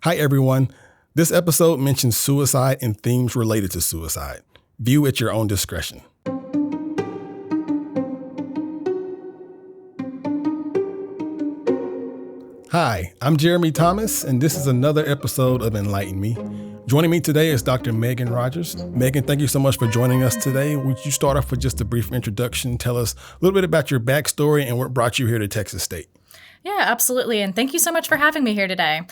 Hi, everyone. This episode mentions suicide and themes related to suicide. View at your own discretion. Hi, I'm Jeremy Thomas, and this is another episode of Enlighten Me. Joining me today is Dr. Megan Rogers. Megan, thank you so much for joining us today. Would you start off with just a brief introduction? Tell us a little bit about your backstory and what brought you here to Texas State. Yeah, absolutely. And thank you so much for having me here today.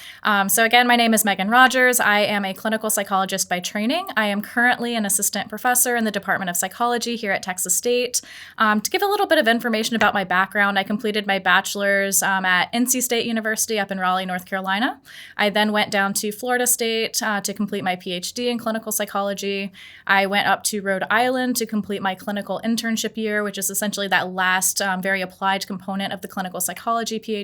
So again, my name is Megan Rogers. I am a clinical psychologist by training. I am currently an assistant professor in the Department of Psychology here at Texas State. To give a little bit of information about my background, I completed my bachelor's at NC State University up in Raleigh, North Carolina. I then went down to Florida State to complete my Ph.D. in clinical psychology. I went up to Rhode Island to complete my clinical internship year, which is essentially that last very applied component of the clinical psychology Ph.D.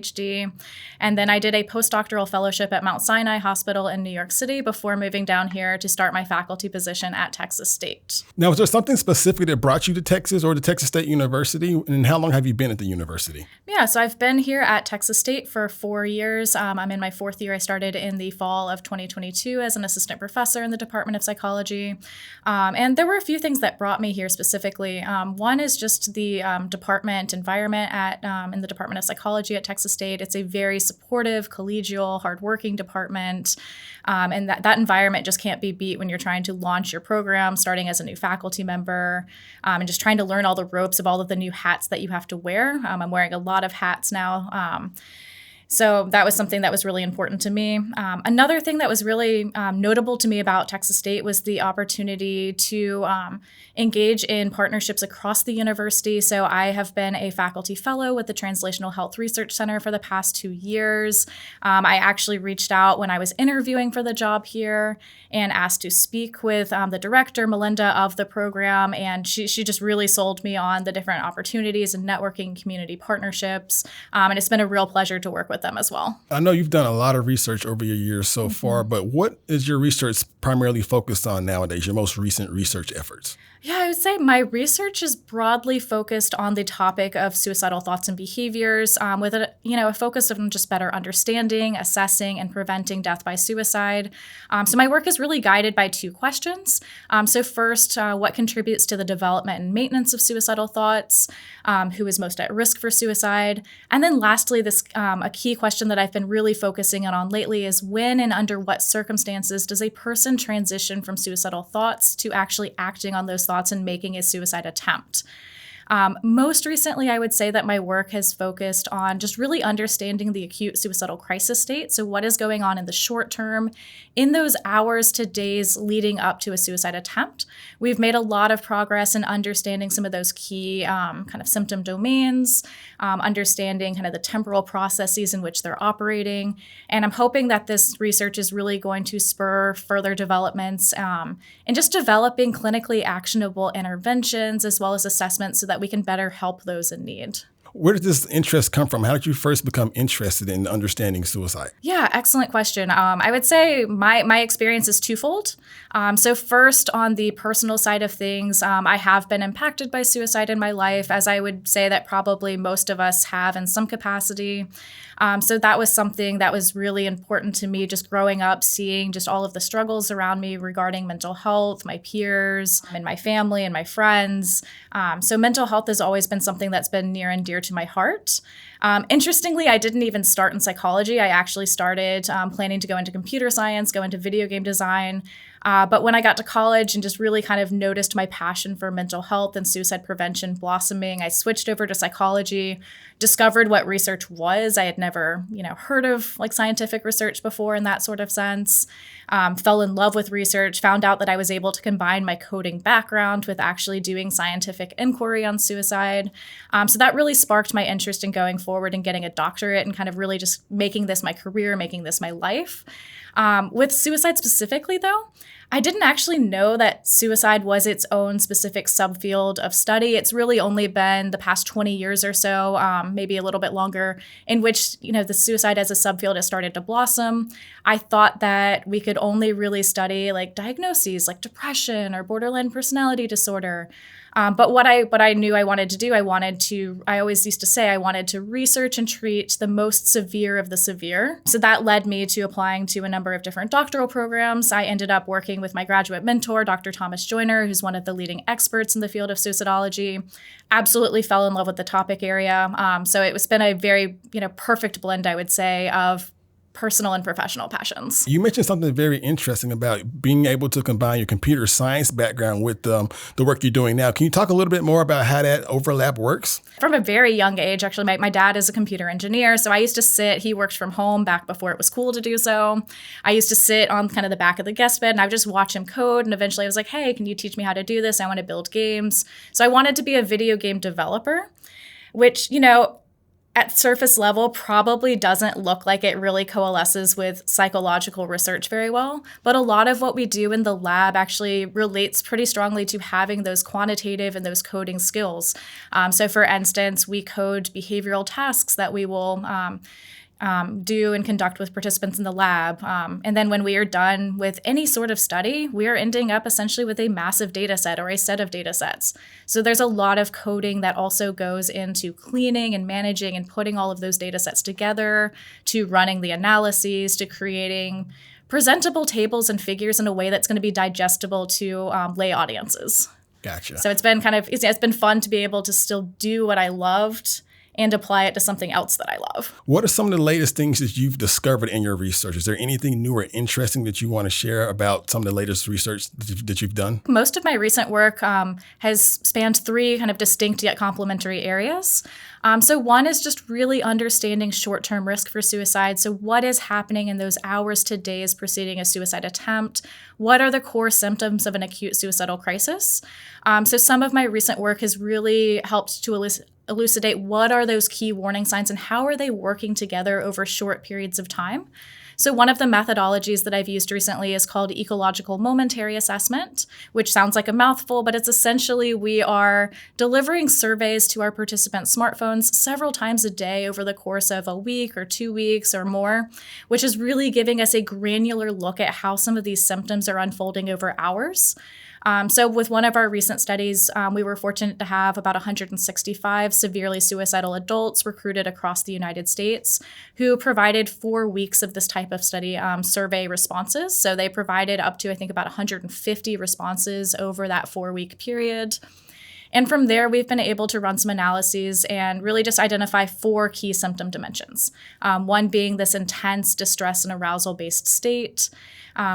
And then I did a postdoctoral fellowship at Mount Sinai Hospital in New York City before moving down here to start my faculty position at Texas State. Now, was there something specific that brought you to Texas or to Texas State University? And how long have you been at the university? Yeah, so I've been here at Texas State for 4 years. I'm in my fourth year. I started in the fall of 2022 as an assistant professor in the Department of Psychology. And there were a few things that brought me here specifically. One is just the department environment in the Department of Psychology at Texas State. It's a very supportive, collegial, hardworking department. And that environment just can't be beat when you're trying to launch your program, starting as a new faculty member, and just trying to learn all the ropes of all of the new hats that you have to wear. I'm wearing a lot of hats now. So that was something that was really important to me. Another thing that was really notable to me about Texas State was the opportunity to engage in partnerships across the university. So I have been a faculty fellow with the Translational Health Research Center for the past 2 years. I actually reached out when I was interviewing for the job here and asked to speak with the director, Melinda, of the program. And she just really sold me on the different opportunities and networking community partnerships. And it's been a real pleasure to work with them as well. I know you've done a lot of research over your years so far, but what is your research primarily focused on nowadays, your most recent research efforts? Yeah, I would say my research is broadly focused on the topic of suicidal thoughts and behaviors, with a focus on just better understanding, assessing, and preventing death by suicide. So my work is really guided by two questions. So first, what contributes to the development and maintenance of suicidal thoughts? Who is most at risk for suicide? And then lastly, a key question that I've been really focusing on lately is when and under what circumstances does a person transition from suicidal thoughts to actually acting on those thoughts and making a suicide attempt. Most recently, I would say that my work has focused on just really understanding the acute suicidal crisis state. So what is going on in the short term, in those hours to days leading up to a suicide attempt. We've made a lot of progress in understanding some of those key kind of symptom domains, understanding kind of the temporal processes in which they're operating. And I'm hoping that this research is really going to spur further developments in just developing clinically actionable interventions as well as assessments so that we can better help those in need. Where did this interest come from? How did you first become interested in understanding suicide? Yeah, excellent question. I would say my experience is twofold. So first, on the personal side of things, I have been impacted by suicide in my life, as I would say that probably most of us have in some capacity. So that was something that was really important to me, just growing up, seeing just all of the struggles around me regarding mental health, my peers, and my family and my friends. So mental health has always been something that's been near and dear to my heart. Interestingly, I didn't even start in psychology. I actually started planning to go into computer science, go into video game design. But when I got to college and just really kind of noticed my passion for mental health and suicide prevention blossoming, I switched over to psychology, discovered what research was. I had never, heard of like scientific research before in that sort of sense. Fell in love with research, found out that I was able to combine my coding background with actually doing scientific inquiry on suicide. So that really sparked my interest in going forward and getting a doctorate and kind of really just making this my career, making this my life. With suicide specifically, though, I didn't actually know that suicide was its own specific subfield of study. It's really only been the past 20 years or so, maybe a little bit longer, in which, the suicide as a subfield has started to blossom. I thought that we could only really study like diagnoses like depression or borderline personality disorder. But what I knew I wanted to do, I always used to say I wanted to research and treat the most severe of the severe. So that led me to applying to a number of different doctoral programs. I ended up working with my graduate mentor, Dr. Thomas Joyner, who's one of the leading experts in the field of suicidology. Absolutely fell in love with the topic area. So it's been a very, perfect blend, I would say, of personal and professional passions. You mentioned something very interesting about being able to combine your computer science background with the work you're doing now. Can you talk a little bit more about how that overlap works? From a very young age, actually, my dad is a computer engineer. So I used to he worked from home back before it was cool to do so. I used to sit on kind of the back of the guest bed and I would just watch him code. And eventually I was like, hey, can you teach me how to do this? I want to build games. So I wanted to be a video game developer, which, at surface level probably doesn't look like it really coalesces with psychological research very well. But a lot of what we do in the lab actually relates pretty strongly to having those quantitative and those coding skills. So for instance, we code behavioral tasks that we will do and conduct with participants in the lab. And then when we are done with any sort of study, we are ending up essentially with a massive data set or a set of data sets. So there's a lot of coding that also goes into cleaning and managing and putting all of those data sets together, to running the analyses, to creating presentable tables and figures in a way that's going to be digestible to lay audiences. Gotcha. So it's been fun to be able to still do what I loved and apply it to something else that I love. What are some of the latest things that you've discovered in your research? Is there anything new or interesting that you want to share about some of the latest research that you've done? Most of my recent work has spanned three kind of distinct yet complementary areas. So one is just really understanding short-term risk for suicide. So what is happening in those hours to days preceding a suicide attempt? What are the core symptoms of an acute suicidal crisis? So some of my recent work has really helped to elucidate what are those key warning signs and how are they working together over short periods of time. So one of the methodologies that I've used recently is called ecological momentary assessment, which sounds like a mouthful, but it's essentially we are delivering surveys to our participants' smartphones several times a day over the course of a week or 2 weeks or more, which is really giving us a granular look at how some of these symptoms are unfolding over hours. So with one of our recent studies, we were fortunate to have about 165 severely suicidal adults recruited across the United States who provided 4 weeks of this type of study survey responses. So they provided up to, I think, about 150 responses over that 4-week period. And from there, we've been able to run some analyses and really just identify 4 key symptom dimensions. One being this intense distress and arousal-based state,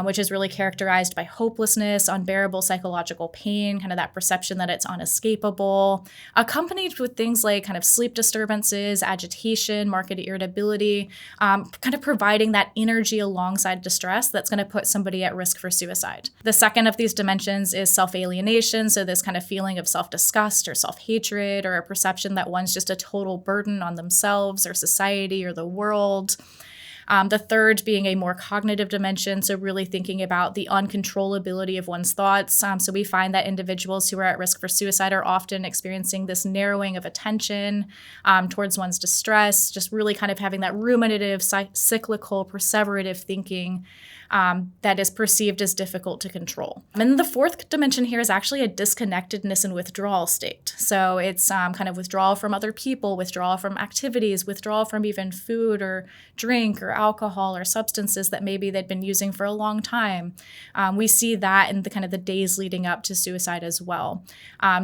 which is really characterized by hopelessness, unbearable psychological pain, kind of that perception that it's unescapable, accompanied with things like kind of sleep disturbances, agitation, marked irritability, kind of providing that energy alongside distress that's going to put somebody at risk for suicide. The second of these dimensions is self-alienation, so this kind of feeling of self-disgust or self-hatred or a perception that one's just a total burden on themselves or society or the world. The third being a more cognitive dimension, so really thinking about the uncontrollability of one's thoughts. So we find that individuals who are at risk for suicide are often experiencing this narrowing of attention towards one's distress, just really kind of having that ruminative, cyclical, perseverative thinking that is perceived as difficult to control. And then the fourth dimension here is actually a disconnectedness and withdrawal state. So it's kind of withdrawal from other people, withdrawal from activities, withdrawal from even food or drink or alcohol or substances that maybe they'd been using for a long time. We see that in the kind of the days leading up to suicide as well.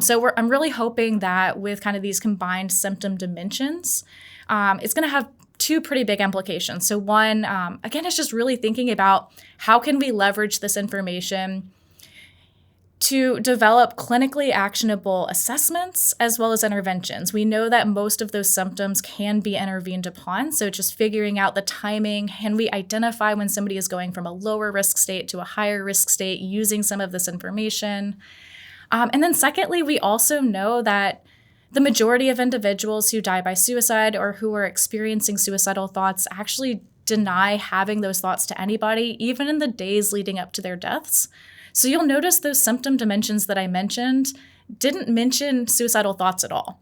So I'm really hoping that with kind of these combined symptom dimensions, it's going to have 2 pretty big implications. So one, again, is just really thinking about how can we leverage this information to develop clinically actionable assessments as well as interventions. We know that most of those symptoms can be intervened upon. So just figuring out the timing, can we identify when somebody is going from a lower risk state to a higher risk state using some of this information. And then secondly, we also know that the majority of individuals who die by suicide or who are experiencing suicidal thoughts actually deny having those thoughts to anybody, even in the days leading up to their deaths. So you'll notice those symptom dimensions that I mentioned didn't mention suicidal thoughts at all.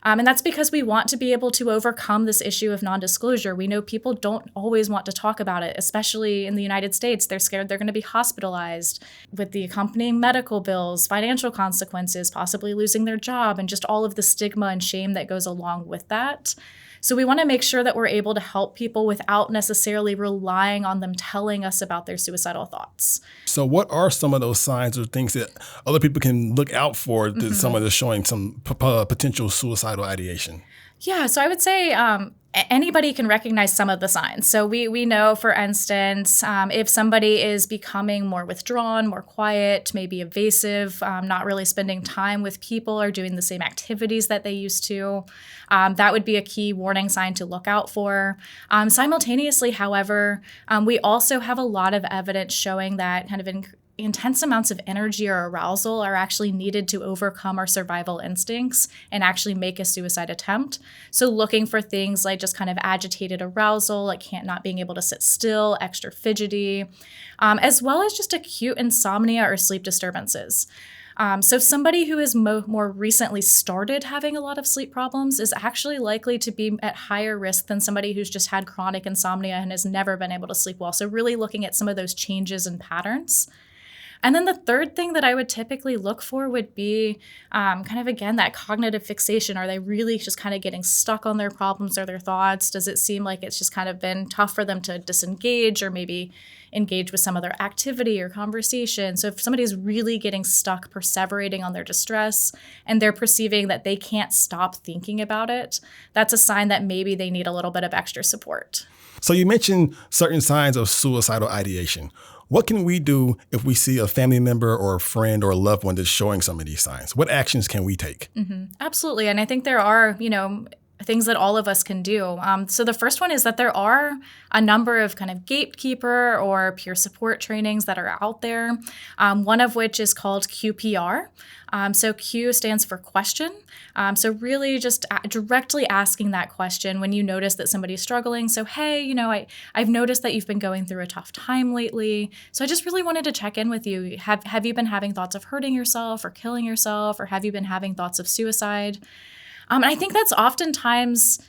And that's because we want to be able to overcome this issue of non-disclosure. We know people don't always want to talk about it, especially in the United States. They're scared they're going to be hospitalized with the accompanying medical bills, financial consequences, possibly losing their job, and just all of the stigma and shame that goes along with that. So we want to make sure that we're able to help people without necessarily relying on them telling us about their suicidal thoughts. So what are some of those signs or things that other people can look out for that someone is showing some potential suicidal ideation? Yeah, so I would say anybody can recognize some of the signs. So we know, for instance, if somebody is becoming more withdrawn, more quiet, maybe evasive, not really spending time with people or doing the same activities that they used to, that would be a key warning sign to look out for. Simultaneously, however, we also have a lot of evidence showing that kind of intense amounts of energy or arousal are actually needed to overcome our survival instincts and actually make a suicide attempt. So looking for things like just kind of agitated arousal, like not being able to sit still, extra fidgety, as well as just acute insomnia or sleep disturbances. So somebody who has more recently started having a lot of sleep problems is actually likely to be at higher risk than somebody who's just had chronic insomnia and has never been able to sleep well. So really looking at some of those changes and patterns. And then the third thing that I would typically look for would be kind of, again, that cognitive fixation. Are they really just kind of getting stuck on their problems or their thoughts? Does it seem like it's just kind of been tough for them to disengage or maybe engage with some other activity or conversation? So if somebody's really getting stuck, perseverating on their distress, and they're perceiving that they can't stop thinking about it, that's a sign that maybe they need a little bit of extra support. So you mentioned certain signs of suicidal ideation. What can we do if we see a family member or a friend or a loved one that's showing some of these signs? What actions can we take? Absolutely. And I think there are, things that all of us can do. So the first one is that there are a number of kind of gatekeeper or peer support trainings that are out there, one of which is called QPR. So Q stands for question. So really just directly asking that question when you notice that somebody's struggling. So, hey, I've noticed that you've been going through a tough time lately. So I just really wanted to check in with you. Have you been having thoughts of hurting yourself or killing yourself, or have you been having thoughts of suicide? And I think that's oftentimes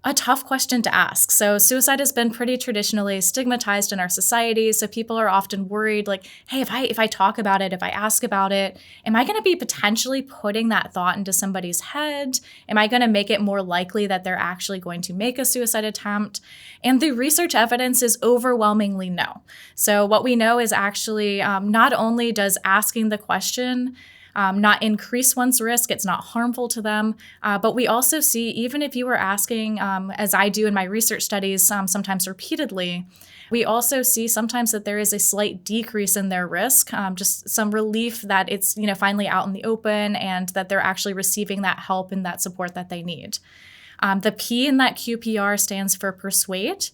a tough question to ask. So suicide has been pretty traditionally stigmatized in our society. So people are often worried, like, hey, if I talk about it, if I ask about it, am I going to be potentially putting that thought into somebody's head? Am I going to make it more likely that they're actually going to make a suicide attempt? And the research evidence is overwhelmingly no. So what we know is actually not only does asking the question not increase one's risk, it's not harmful to them. But we also see, even if you were asking, as I do in my research studies, sometimes repeatedly, we also see sometimes that there is a slight decrease in their risk, just some relief that it's finally out in the open and that they're actually receiving that help and that support that they need. The P in that QPR stands for persuade.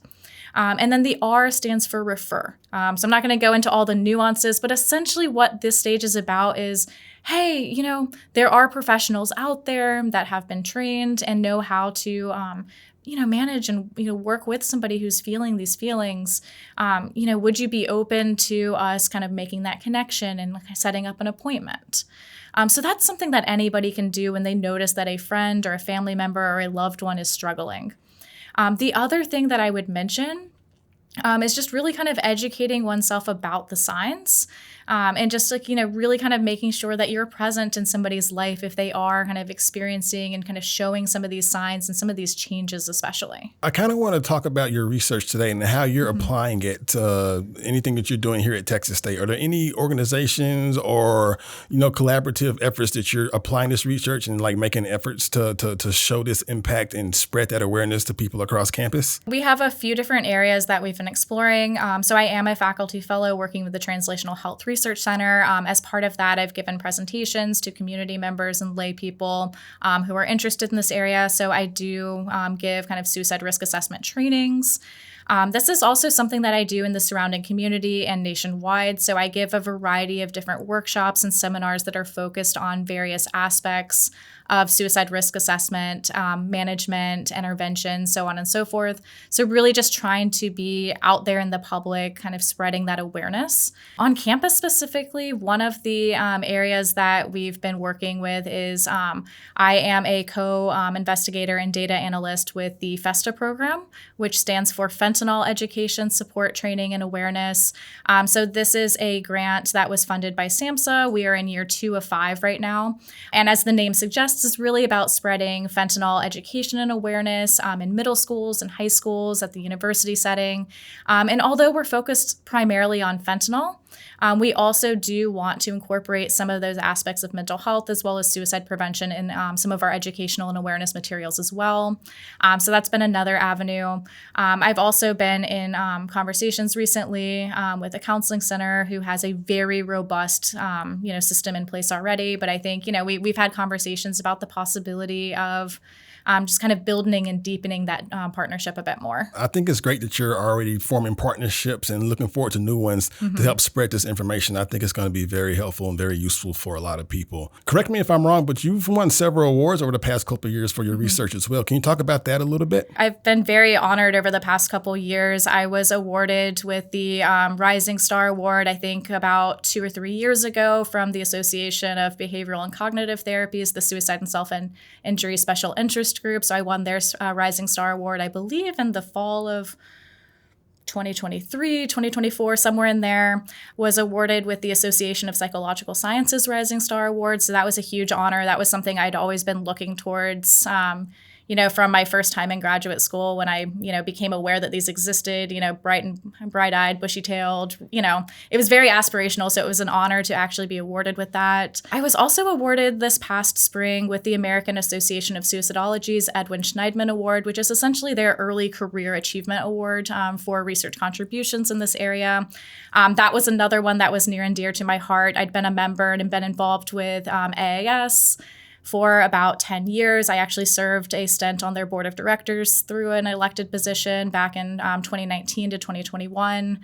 And then the R stands for refer. So I'm not going to go into all the nuances, but essentially what this stage is about is, hey, there are professionals out there that have been trained and know how to, manage and, work with somebody who's feeling these feelings. Would you be open to us kind of making that connection and setting up an appointment? So that's something that anybody can do when they notice that a friend or a family member or a loved one is struggling. The other thing that I would mention is just really kind of educating oneself about the signs and just really kind of making sure that you're present in somebody's life if they are kind of experiencing and kind of showing some of these signs and some of these changes especially. I kind of want to talk about your research today and how you're applying it to anything that you're doing here at Texas State. Are there any organizations or, collaborative efforts that you're applying this research and making efforts to show this impact and spread that awareness to people across campus? We have a few different areas that we've been exploring. So I am a faculty fellow working with the Translational Health Research Center. As part of that, I've given presentations to community members and lay people who are interested in this area. So I do give kind of suicide risk assessment trainings. This is also something that I do in the surrounding community and nationwide. So I give a variety of different workshops and seminars that are focused on various aspects of suicide risk assessment, management, intervention, so on and so forth. So really just trying to be out there in the public, kind of spreading that awareness. On campus specifically, one of the areas that we've been working with is I am a co-investigator and data analyst with the FESTA program, which stands for Fentanyl Education, Support, Training, and Awareness. So this is a grant that was funded by SAMHSA. We are in year 2 of 5 right now. And as the name suggests, it's really about spreading fentanyl education and awareness in middle schools and high schools at the university setting. And although we're focused primarily on fentanyl, we also do want to incorporate some of those aspects of mental health as well as suicide prevention in some of our educational and awareness materials as well. So that's been another avenue. I've also been in conversations recently with a counseling center who has a very robust system in place already. But I think we've had conversations about the possibility of just kind of building and deepening that partnership a bit more. I think it's great that you're already forming partnerships and looking forward to new ones to help spread this information. I think it's going to be very helpful and very useful for a lot of people. Correct me if I'm wrong, but you've won several awards over the past couple of years for your research as well. Can you talk about that a little bit? I've been very honored over the past couple of years. I was awarded with the Rising Star Award, I think about 2 or 3 years ago, from the Association of Behavioral and Cognitive Therapies, the Suicide and Self-Injury Special Interest Group. So I won their Rising Star Award, I believe, in the fall of 2023, 2024, somewhere in there. Was awarded with the Association of Psychological Sciences Rising Star Award. So that was a huge honor. That was something I'd always been looking towards, from my first time in graduate school when I, became aware that these existed, bright-eyed, bushy-tailed, it was very aspirational. So it was an honor to actually be awarded with that. I was also awarded this past spring with the American Association of Suicidology's Edwin Schneidman Award, which is essentially their early career achievement award for research contributions in this area. That was another one that was near and dear to my heart. I'd been a member and been involved with AAS for about 10 years. I actually served a stint on their board of directors through an elected position back in 2019 to 2021.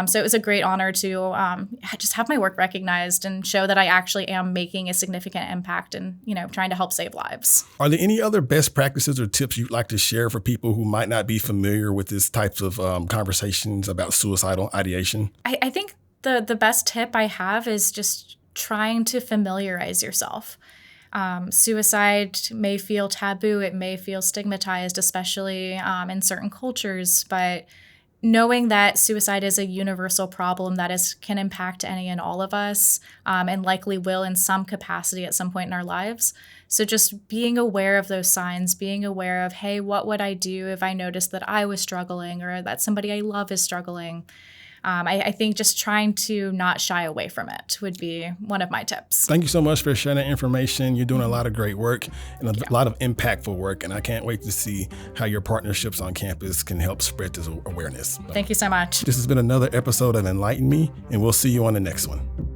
So it was a great honor to just have my work recognized and show that I actually am making a significant impact and, trying to help save lives. Are there any other best practices or tips you'd like to share for people who might not be familiar with these types of conversations about suicidal ideation? I think the best tip I have is just trying to familiarize yourself. Suicide may feel taboo, it may feel stigmatized, especially in certain cultures, but knowing that suicide is a universal problem that can impact any and all of us, and likely will in some capacity at some point in our lives. So just being aware of those signs, being aware of, hey, what would I do if I noticed that I was struggling or that somebody I love is struggling? I think just trying to not shy away from it would be one of my tips. Thank you so much for sharing that information. You're doing a lot of great work and a lot of impactful work, and I can't wait to see how your partnerships on campus can help spread this awareness. Thank you so much. This has been another episode of Enlighten Me, and we'll see you on the next one.